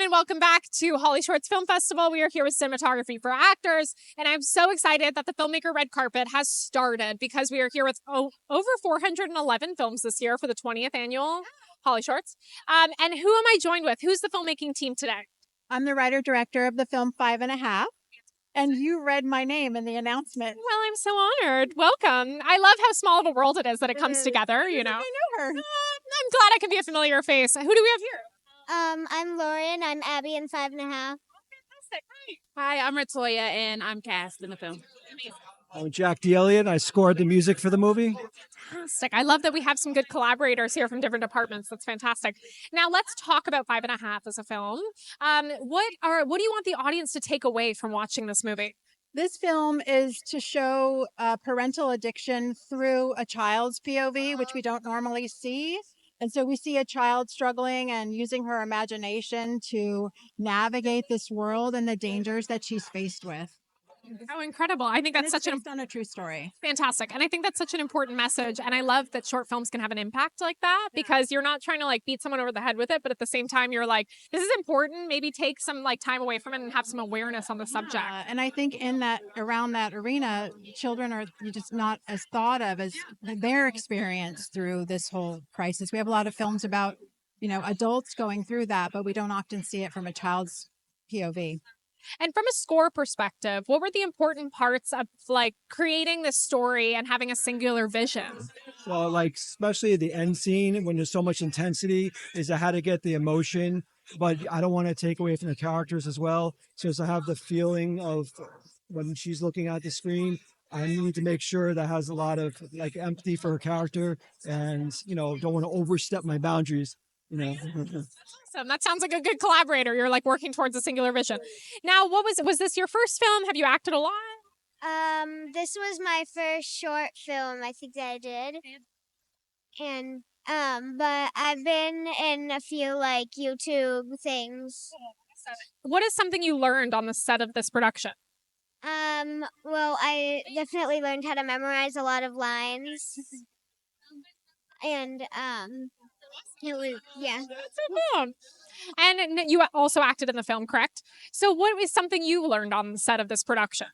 and welcome back to HollyShorts Film Festival. We are here with Cinematography for Actors, and I'm so excited that the Filmmaker Red Carpet has started because we are here with over 411 films this year for the 20th annual HollyShorts. And who am I joined with? Who's the filmmaking team today? I'm the writer-director of the film 5½, and you read my name in the announcement. Well, I'm so honored. Welcome. I love how small of a world it is that it comes together, you know. I know her. I'm glad I can be a familiar face. Who do we have here? I'm Lauren. I'm Abby in 5½. Fantastic. Great. Hi, I'm Ratoya, and I'm cast in the film. I'm Jack DeElliott. I scored the music for the movie. Fantastic. I love that we have some good collaborators here from different departments. That's fantastic. Now let's talk about 5½, as a film. What do you want the audience to take away from watching this movie? This film is to show parental addiction through a child's POV, which we don't normally see. And so we see a child struggling and using her imagination to navigate this world and the dangers that she's faced with. Oh, incredible. I think that's such based on a true story. Fantastic. And I think that's such an important message. And I love that short films can have an impact like that because you're not trying to like beat someone over the head with it, but at the same time, you're like, this is important. Maybe take some like time away from it and have some awareness on the subject. And I think in that, around that arena, children are just not as thought of as their experience through this whole crisis. We have a lot of films about, you know, adults going through that, but we don't often see it from a child's POV. And from a score perspective, what were the important parts of like creating this story and having a singular vision? Well, like especially the end scene when there's so much intensity is I had to get the emotion, but I don't want to take away from the characters as well. So as I have the feeling of when she's looking at the screen, I need to make sure that has a lot of like empathy for her character and, you know, don't want to overstep my boundaries, you know. Awesome. That sounds like a good collaborator. You're like working towards a singular vision. Now, was this your first film? Have you acted a lot? This was my first short film I think that I did. And but I've been in a few like YouTube things. What is something you learned on the set of this production? Well, I definitely learned how to memorize a lot of lines. And it was, yeah. And you also acted in the film, correct? So what was something you learned on the set of this production?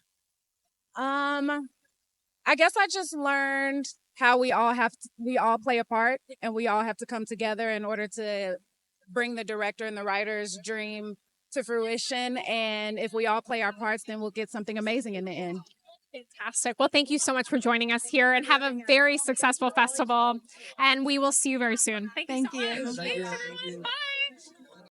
I guess I just learned how we all play a part and we all have to come together in order to bring the director and the writer's dream to fruition. And if we all play our parts, then we'll get something amazing in the end. Fantastic. Well, thank you so much for joining us here and have a very successful festival. And we will see you very soon. Thank you so much. Thank you. Thanks, everyone. Bye.